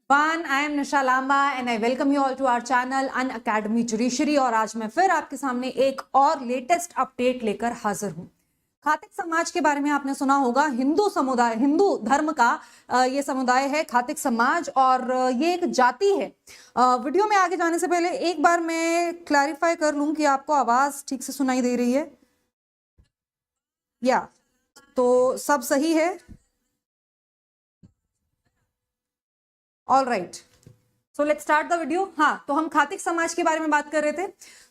I am Nisha Lamba and I welcome you all to our channel Unacademy Judiciary। और आज मैं फिर आपके सामने एक और लेटेस्ट अपडेट लेकर हाजिर हूँ। खातिक समाज के बारे में आपने सुना होगा। हिंदू समुदाय, हिंदू धर्म का ये समुदाय है खातिक समाज, और ये एक जाति है। वीडियो में आगे जाने से पहले एक बार मैं क्लैरिफाई कर लूं कि आपको आवाज ठीक से सुनाई दे रही है या तो सब सही है। All right, so let's start the video. हाँ, तो हम खातिक समाज के बारे में बात कर रहे थे।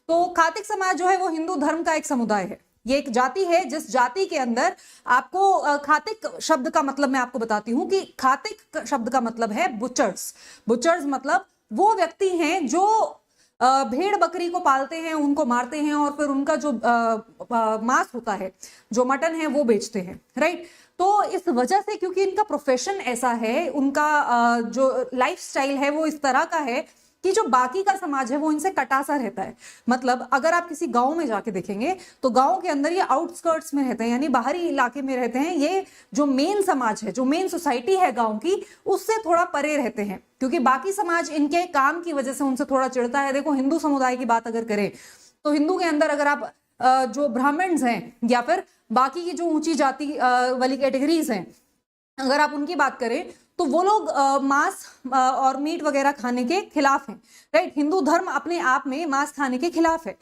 तो खातिक समाज जो है वो हिंदू धर्म का एक समुदाय है। ये एक जाति है जिस जाति के अंदर आपको खातिक शब्द का मतलब मैं आपको बताती हूँ कि खातिक शब्द का मतलब है बुचर्स। बुचर्स मतलब वो व्यक्ति हैं जो भेड़ बकरी को पालते हैं, उनको मारते हैं और फिर उनका जो मांस होता है, जो मटन है, वो बेचते हैं। राइट, तो इस वजह से, क्योंकि इनका प्रोफेशन ऐसा है, उनका जो लाइफस्टाइल है वो इस तरह का है कि जो बाकी का समाज है वो इनसे कटासा रहता है। मतलब अगर आप किसी गांव में जाके देखेंगे तो गांव के अंदर ये आउटस्कर्ट्स में रहते हैं, यानी बाहरी इलाके में रहते हैं। ये जो मेन समाज है, जो मेन सोसाइटी है गांव की, उससे थोड़ा परे रहते हैं, क्योंकि बाकी समाज इनके काम की वजह से उनसे थोड़ा चिढ़ता है। देखो, हिंदू समुदाय की बात अगर करें तो हिंदू के अंदर अगर आप जो ब्राह्मण्स हैं या फिर बाकी की जो ऊंची जाति वाली कैटेगरीज हैं, अगर आप उनकी बात करें तो वो लोग मांस और मीट वगैरह खाने के खिलाफ हैं। राइट, हिंदू धर्म अपने आप में मांस खाने के खिलाफ है।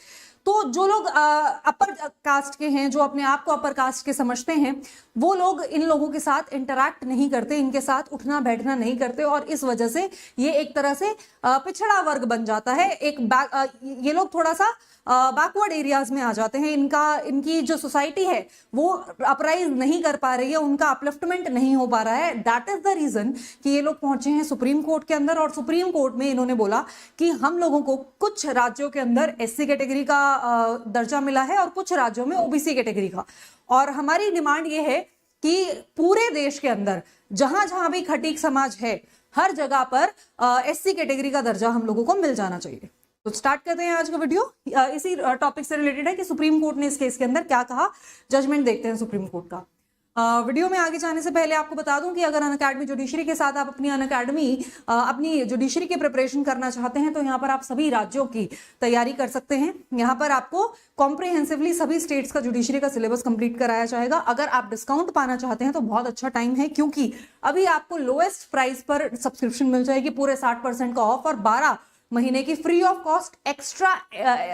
तो जो लोग अपर कास्ट के हैं, जो अपने आप को अपर कास्ट के समझते हैं, वो लोग इन लोगों के साथ इंटरैक्ट नहीं करते, इनके साथ उठना बैठना नहीं करते, और इस वजह से ये एक तरह से पिछड़ा वर्ग बन जाता है। ये लोग थोड़ा सा बैकवर्ड एरियाज में आ जाते हैं। इनकी जो सोसाइटी है वो अपराइज नहीं कर पा रही है, उनका अपलिफ्टमेंट नहीं हो पा रहा है। दैट इज द रीजन कि ये लोग पहुंचे हैं सुप्रीम कोर्ट के अंदर, और सुप्रीम कोर्ट में इन्होंने बोला कि हम लोगों को कुछ राज्यों के अंदर एससी कैटेगरी का दर्जा मिला है और कुछ राज्यों में ओबीसी कैटेगरी का, और हमारी डिमांड ये है कि पूरे देश के अंदर जहां जहां भी खटीक समाज है, हर जगह पर एससी कैटेगरी का दर्जा हम लोगों को मिल जाना चाहिए। तो स्टार्ट करते हैं आज का वीडियो। इसी टॉपिक से रिलेटेड है कि सुप्रीम कोर्ट ने इस केस के अंदर क्या कहा। जजमेंट देखते हैं सुप्रीम कोर्ट का। वीडियो में आगे जाने से पहले आपको बता दूं कि अगर अनअकैडमी जुडिशरी के साथ आप अपनी जुडिशरी की प्रिपरेशन करना चाहते हैं तो यहाँ पर आप सभी राज्यों की तैयारी कर सकते हैं। यहाँ पर आपको कॉम्प्रिहेंसिवली सभी स्टेट्स का जुडिशरी का सिलेबस कंप्लीट कराया जाएगा। अगर आप डिस्काउंट पाना चाहते हैं तो बहुत अच्छा टाइम है, क्योंकि अभी आपको लोएस्ट प्राइस पर सब्सक्रिप्शन मिल जाएगी, पूरे 60% का ऑफ, और 12 महीने की free of cost extra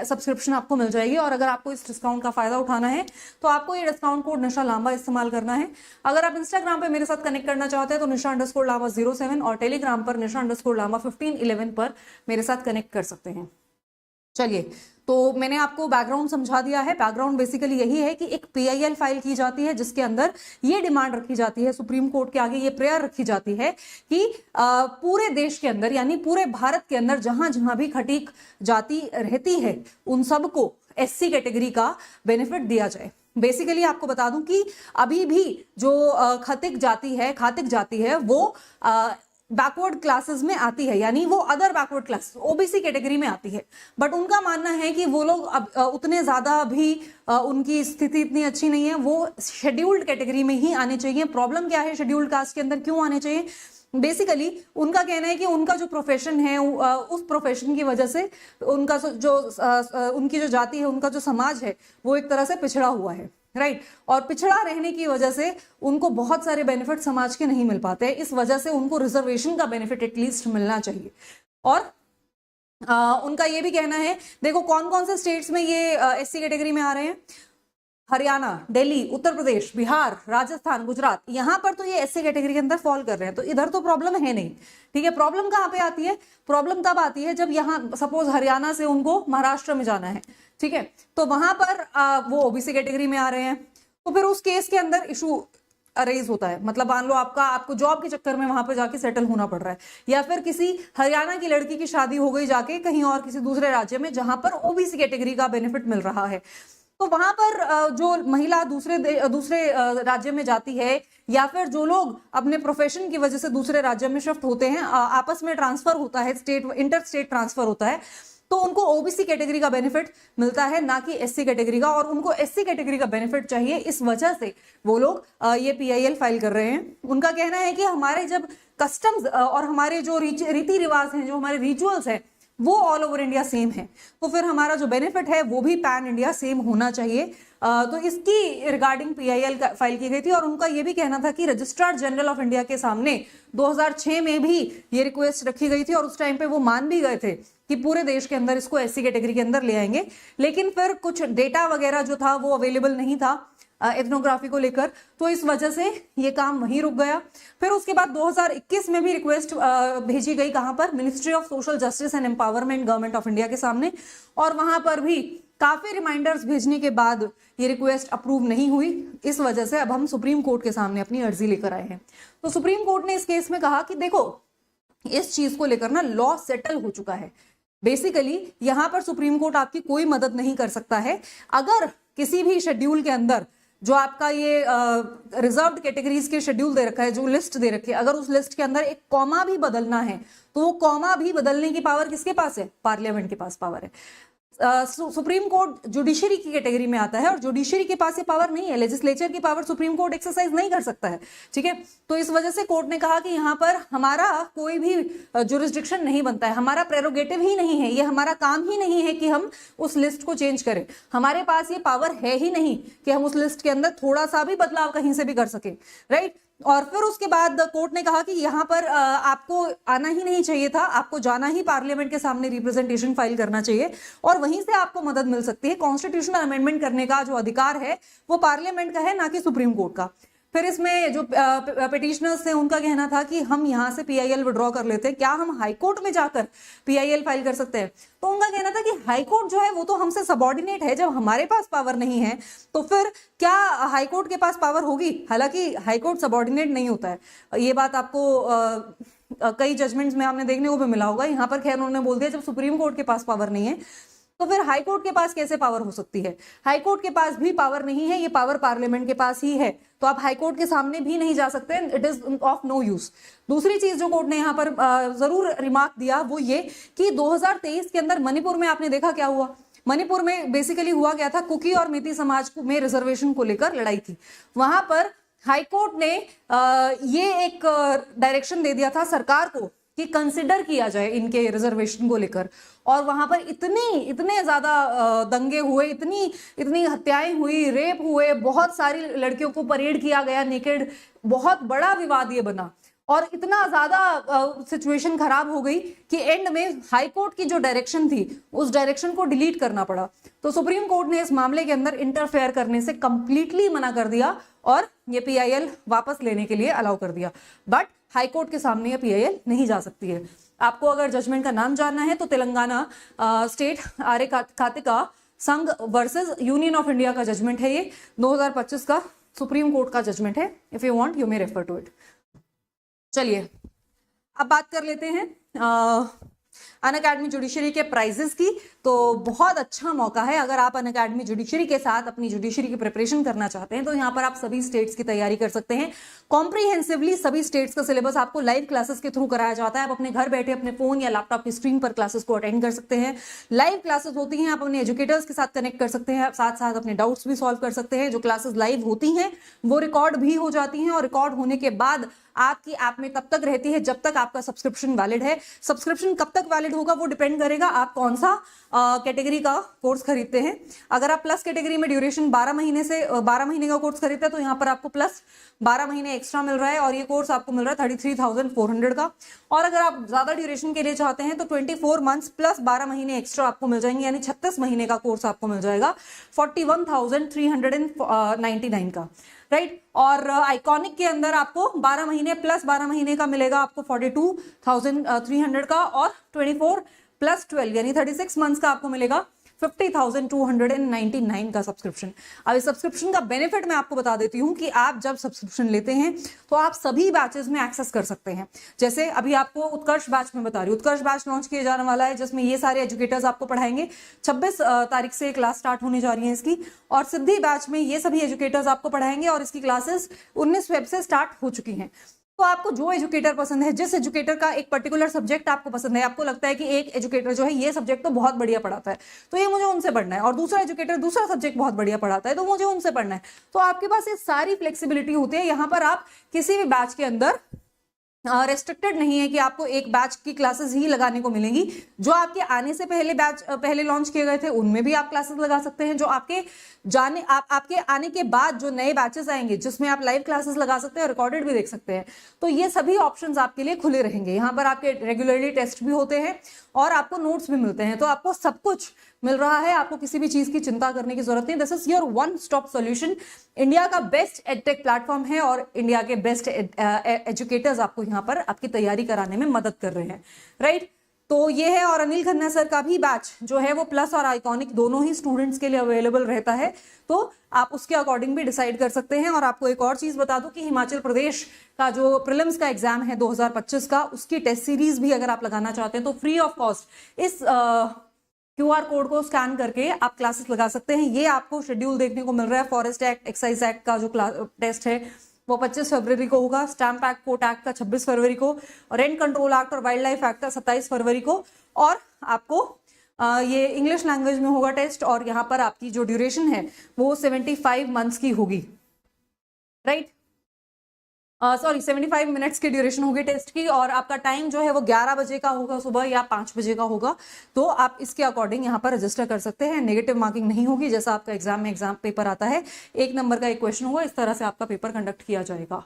subscription आपको मिल जाएगी। और अगर आपको इस डिस्काउंट का फायदा उठाना है तो आपको ये डिस्काउंट कोड निशा लांबा इस्तेमाल करना है। अगर आप इंस्टाग्राम पे मेरे साथ कनेक्ट करना चाहते हैं तो निशा_लांबा 07 और टेलीग्राम पर निशा_लांबा 1511 पर मेरे साथ कनेक्ट कर सकते हैं। चलिए, तो मैंने आपको बैकग्राउंड समझा दिया है। बैकग्राउंड बेसिकली यही है कि एक पीआईएल फाइल की जाती है जिसके अंदर ये डिमांड रखी जाती है, सुप्रीम कोर्ट के आगे ये प्रेयर रखी जाती है कि पूरे देश के अंदर, यानी पूरे भारत के अंदर जहां जहां भी खटीक जाति रहती है उन सबको एससी कैटेगरी का बेनिफिट दिया जाए। बेसिकली आपको बता दूं कि अभी भी जो खातिक जाति है वो बैकवर्ड क्लासेस में आती है, यानी वो other backward class OBC category में आती है। बट उनका मानना है कि वो लोग अब उतने ज्यादा भी उनकी स्थिति इतनी अच्छी नहीं है, वो शेड्यूल्ड कैटेगरी में ही आने चाहिए। प्रॉब्लम क्या है शेड्यूल्ड कास्ट के अंदर क्यों आने चाहिए? बेसिकली उनका कहना है कि उनका जो प्रोफेशन है, उस प्रोफेशन की वजह से उनका उनकी जो जाति है, उनका जो समाज है, वो एक तरह से पिछड़ा हुआ है। राइट, और पिछड़ा रहने की वजह से उनको बहुत सारे बेनिफिट समाज के नहीं मिल पाते हैं। इस वजह से उनको रिजर्वेशन का बेनिफिट एटलीस्ट मिलना चाहिए। और उनका ये भी कहना है, देखो कौन कौन से स्टेट्स में ये एससी कैटेगरी में आ रहे हैं। हरियाणा, दिल्ली, उत्तर प्रदेश, बिहार, राजस्थान, गुजरात, यहाँ पर तो ये एससी कैटेगरी के अंदर फॉल कर रहे हैं, तो इधर तो प्रॉब्लम है नहीं। ठीक है, प्रॉब्लम कहाँ पे आती है? प्रॉब्लम तब आती है जब यहाँ सपोज हरियाणा से उनको महाराष्ट्र में जाना है, ठीक है, तो वहां पर वो ओबीसी कैटेगरी में आ रहे हैं, तो फिर उस केस के अंदर इशू अरेज होता है। मतलब मान लो आपको जॉब के चक्कर में वहां पर जाके सेटल होना पड़ रहा है, या फिर किसी हरियाणा की लड़की की शादी हो गई जाके कहीं और किसी दूसरे राज्य में जहां पर ओबीसी कैटेगरी का बेनिफिट मिल रहा है, तो वहां पर जो महिला दूसरे राज्य में जाती है, या फिर जो लोग अपने प्रोफेशन की वजह से दूसरे राज्य में शिफ्ट होते हैं, आपस में ट्रांसफर होता है, इंटर स्टेट ट्रांसफर होता है, तो उनको ओबीसी कैटेगरी का बेनिफिट मिलता है, ना कि एससी कैटेगरी का, और उनको एससी कैटेगरी का बेनिफिट चाहिए, इस वजह से वो लोग ये पीआईएल फाइल कर रहे हैं। उनका कहना है कि हमारे जब कस्टम्स और हमारे जो रीति रिवाज हैं, जो हमारे रिचुअल्स हैं, वो ऑल ओवर इंडिया सेम है, तो फिर हमारा जो बेनिफिट है वो भी पैन इंडिया सेम होना चाहिए। तो इसकी रिगार्डिंग पीआईएल फाइल की गई थी, और उनका ये भी कहना था कि रजिस्ट्रार जनरल ऑफ इंडिया के सामने 2006 में भी ये रिक्वेस्ट रखी गई थी, और उस टाइम पे वो मान भी गए थे कि पूरे देश के अंदर इसको एससी कैटेगरी के अंदर ले आएंगे, लेकिन फिर कुछ डेटा वगैरह जो था वो अवेलेबल नहीं था एथनोग्राफी को लेकर, तो इस वजह से ये काम वहीं रुक गया। फिर उसके बाद 2021 में भी रिक्वेस्ट भेजी गई, कहां पर, ministry of social justice and empowerment government of India के सामने, और वहां पर भी काफी रिमाइंडर्स भेजने के बाद ये रिक्वेस्ट अप्रूव नहीं हुई। इस वजह से अब हम सुप्रीम कोर्ट के सामने अपनी अर्जी लेकर आए हैं। तो सुप्रीम कोर्ट ने इस केस में कहा कि देखो, इस चीज को लेकर ना लॉ सेटल हो चुका है। बेसिकली यहां पर सुप्रीम कोर्ट आपकी कोई मदद नहीं कर सकता है। अगर किसी भी शेड्यूल के अंदर जो आपका ये रिजर्व्ड कैटेगरीज के शेड्यूल दे रखा है, जो लिस्ट दे रखी है, अगर उस लिस्ट के अंदर एक कॉमा भी बदलना है, तो वो कॉमा भी बदलने की पावर किसके पास है? पार्लियामेंट के पास पावर है। सुप्रीम कोर्ट जुडिशरी की कैटेगरी में आता है, और जुडिशरी के पास ये पावर नहीं है, लेजिस्लेचर की पावर सुप्रीम कोर्ट एक्सरसाइज नहीं कर सकता है, ठीक है। तो इस वजह से कोर्ट ने कहा कि यहाँ पर हमारा कोई भी जुरिस्डिक्शन नहीं बनता है, हमारा प्रेरोगेटिव ही नहीं है, ये हमारा काम ही नहीं है कि हम उस लिस्ट को चेंज करें, हमारे पास ये पावर है ही नहीं कि हम उस लिस्ट के अंदर थोड़ा सा भी बदलाव कहीं से भी कर सके, राइट। और फिर उसके बाद कोर्ट ने कहा कि यहाँ पर आपको आना ही नहीं चाहिए था, आपको जाना ही पार्लियामेंट के सामने रिप्रेजेंटेशन फाइल करना चाहिए, और वहीं से आपको मदद मिल सकती है। कॉन्स्टिट्यूशनल अमेंडमेंट करने का जो अधिकार है वो पार्लियामेंट का है, ना कि सुप्रीम कोर्ट का। फिर इसमें जो पिटिशनर्स थे उनका कहना था कि हम यहाँ से पीआईएल विड्रॉ कर लेते हैं, क्या हम हाईकोर्ट में जाकर पीआईएल फाइल कर सकते हैं? तो उनका कहना था कि हाईकोर्ट जो है वो तो हमसे सबऑर्डिनेट है, जब हमारे पास पावर नहीं है तो फिर क्या हाईकोर्ट के पास पावर होगी? हालांकि हाईकोर्ट सबऑर्डिनेट नहीं होता है, ये बात आपको कई जजमेंट्स में आपने देखने को भी मिला होगा। यहाँ पर खैर उन्होंने बोल दिया जब सुप्रीम कोर्ट के पास पावर नहीं है तो फिर हाई कोर्ट के पास कैसे पावर हो सकती है? हाई कोर्ट के पास भी पावर नहीं है, ये पावर पार्लियामेंट के पास ही है, तो आप हाई कोर्ट के सामने भी नहीं जा सकते, it is of no use. दूसरी चीज जो कोर्ट ने यहाँ पर जरूर रिमार्क दिया वो ये कि 2023 के अंदर मणिपुर में आपने देखा क्या हुआ। मणिपुर में बेसिकली हुआ क्या था, कुकी और मेती समाज में रिजर्वेशन को लेकर लड़ाई थी। वहां पर हाईकोर्ट ने ये एक डायरेक्शन दे दिया था सरकार को कि कंसिडर किया जाए इनके रिजर्वेशन को लेकर, और वहां पर इतने ज्यादा दंगे हुए, इतनी हत्याएं हुई, रेप हुए, बहुत सारी लड़कियों को परेड किया गया नेकेड, बहुत बड़ा विवाद ये बना, और इतना ज्यादा सिचुएशन खराब हो गई कि एंड में हाई कोर्ट की जो डायरेक्शन थी उस डायरेक्शन को डिलीट करना पड़ा। तो सुप्रीम कोर्ट ने इस मामले के अंदर इंटरफेयर करने से कंप्लीटली मना कर दिया और ये पीआईएल वापस लेने के लिए अलाउ कर दिया। बट हाई कोर्ट के सामने ये पीआईएल नहीं जा सकती है। आपको अगर जजमेंट का नाम जानना है तो Telangana state Arya Khatika Sangh versus union of India का जजमेंट है, ये 2025 का सुप्रीम कोर्ट का जजमेंट है। If you want you may refer to it. चलिए अब बात कर लेते हैं अनअकैडमी जुडिशरी के प्राइजेस की। तो बहुत अच्छा मौका है, अगर आप अनअकैडमी जुडिशरी के साथ अपनी जुडिशरी की प्रिपरेशन करना चाहते हैं तो यहाँ पर आप सभी स्टेट्स की तैयारी कर सकते हैं। कॉम्प्रिहेंसिवली सभी स्टेट्स का सिलेबस आपको लाइव क्लासेस के थ्रू कराया जाता है। आप अपने घर बैठे अपने फोन या लैपटॉप की स्क्रीन पर क्लासेस को अटेंड कर सकते हैं। लाइव क्लासेस होती हैं, आप अपने एजुकेटर्स के साथ कनेक्ट कर सकते हैं, साथ साथ अपने डाउट्स भी सॉल्व कर सकते हैं। जो क्लासेस लाइव होती हैं वो रिकॉर्ड भी हो जाती हैं, और रिकॉर्ड होने के बाद आपकी ऐप में तब तक रहती है जब तक आपका सब्सक्रिप्शन वैलिड है। सब्सक्रिप्शन कब तक वैलिड होगा वो डिपेंड करेगा आप कौन सा कैटेगरी का कोर्स खरीदते हैं। अगर आप प्लस कैटेगरी में ड्यूरेशन 12 महीने का कोर्स खरीदते हैं तो यहाँ पर आपको प्लस 12 महीने एक्स्ट्रा मिल रहा है, और ये कोर्स आपको मिल रहा है 33,400 का। और अगर आप ज्यादा ड्यूरेशन के लिए चाहते हैं तो 24 मंथ्स प्लस 12 महीने एक्स्ट्रा आपको मिल जाएंगे, यानी 36 महीने का कोर्स आपको मिल जाएगा 41,399 का, राइट। और आइकॉनिक के अंदर आपको 12 महीने प्लस 12 महीने का मिलेगा आपको 42,300 का, और 24 प्लस 12 यानी 36 मंथ्स का आपको मिलेगा 50,299 का सब्सक्रिप्शन। अब इस सब्सक्रिप्शन का बेनिफिट मैं आपको बता देती हूँ कि आप जब सब्सक्रिप्शन लेते हैं तो आप सभी बैचेस में एक्सेस कर सकते हैं। जैसे अभी आपको उत्कर्ष बैच में बता रही हूँ, उत्कर्ष बैच लॉन्च किया जाने वाला है जिसमें ये सारे एजुकेटर्स आपको पढ़ाएंगे। 26 तारीख से क्लास स्टार्ट होने जा रही है इसकी, और सिद्धि बैच में ये सभी एजुकेटर्स आपको पढ़ाएंगे, और इसकी क्लासेस 19 फेब से स्टार्ट हो चुकी हैं। तो आपको जो एजुकेटर पसंद है, जिस एजुकेटर का एक पर्टिकुलर सब्जेक्ट आपको पसंद है, आपको लगता है कि एक एजुकेटर जो है ये सब्जेक्ट तो बहुत बढ़िया पढ़ाता है तो ये मुझे उनसे पढ़ना है, और दूसरा एजुकेटर दूसरा सब्जेक्ट बहुत बढ़िया पढ़ाता है तो मुझे उनसे पढ़ना है, तो आपके पास ये सारी फ्लेक्सिबिलिटी होती है। यहाँ पर आप किसी भी बैच के अंदर रेस्ट्रिक्टेड नहीं है कि आपको एक बैच की क्लासेस ही लगाने को मिलेंगी। जो आपके आने से पहले बैच पहले लॉन्च किए गए थे उनमें भी आप क्लासेस लगा सकते हैं। जो आपके आपके आने के बाद जो नए बैचेस आएंगे जिसमें आप लाइव क्लासेस लगा सकते हैं, रिकॉर्डेड भी देख सकते हैं, तो ये सभी ऑप्शंस आपके लिए खुले रहेंगे। यहाँ पर आपके रेगुलरली टेस्ट भी होते हैं और आपको नोट्स भी मिलते हैं, तो आपको सब कुछ मिल रहा है, आपको किसी भी चीज की चिंता करने की जरूरत नहीं। This is your one stop solution. India का बेस्ट एडटेक प्लेटफॉर्म है और इंडिया के बेस्ट एजुकेटर्स आपको यहाँ पर आपकी तैयारी कराने में मदद कर रहे हैं, राइट। तो ये है, और अनिल खन्ना सर का भी बैच जो है वो प्लस और आइकॉनिक दोनों ही स्टूडेंट्स के लिए अवेलेबल रहता है, तो आप उसके अकॉर्डिंग भी डिसाइड कर सकते हैं। और आपको एक और चीज बता दूं कि हिमाचल प्रदेश का जो प्रीलिम्स का एग्जाम है 2025 का, उसकी टेस्ट सीरीज भी अगर आप लगाना चाहते हैं तो फ्री ऑफ कॉस्ट इस QR कोड को स्कैन करके आप क्लासेस लगा सकते हैं। ये आपको शेड्यूल देखने को मिल रहा है। फॉरेस्ट एक्ट, एक्साइज एक्ट का जो टेस्ट है वो 25 फरवरी को होगा, स्टैम्प एक्ट, कोर्ट एक्ट का 26 फरवरी को, और रेंट कंट्रोल एक्ट और वाइल्ड लाइफ एक्ट का 27 फरवरी को, और आपको ये इंग्लिश लैंग्वेज में होगा टेस्ट, और यहाँ पर आपकी जो ड्यूरेशन है वो 75 मंथ्स की होगी, राइट। 75 मिनट्स की ड्यूरेशन होगी टेस्ट की, और आपका टाइम जो है वो 11 बजे का होगा सुबह या 5 बजे का होगा, तो आप इसके अकॉर्डिंग यहाँ पर रजिस्टर कर सकते हैं। नेगेटिव मार्किंग नहीं होगी, जैसा आपका एग्जाम में एग्जाम पेपर आता है 1 नंबर का एक क्वेश्चन होगा, इस तरह से आपका पेपर कंडक्ट किया जाएगा,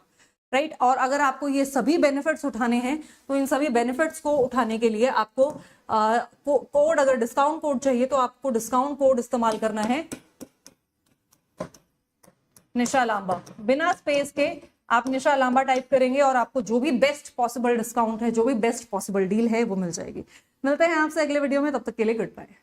राइट। और अगर आपको ये सभी बेनिफिट्स उठाने हैं तो इन सभी बेनिफिट्स को उठाने के लिए आपको कोड, अगर डिस्काउंट कोड चाहिए तो आपको डिस्काउंट कोड इस्तेमाल करना है निशा लांबा। बिना स्पेस के आप निशा लांबा टाइप करेंगे और आपको जो भी बेस्ट पॉसिबल डिस्काउंट है, जो भी बेस्ट पॉसिबल डील है वो मिल जाएगी। मिलते हैं आपसे अगले वीडियो में, तब तक के लिए गुड बाय।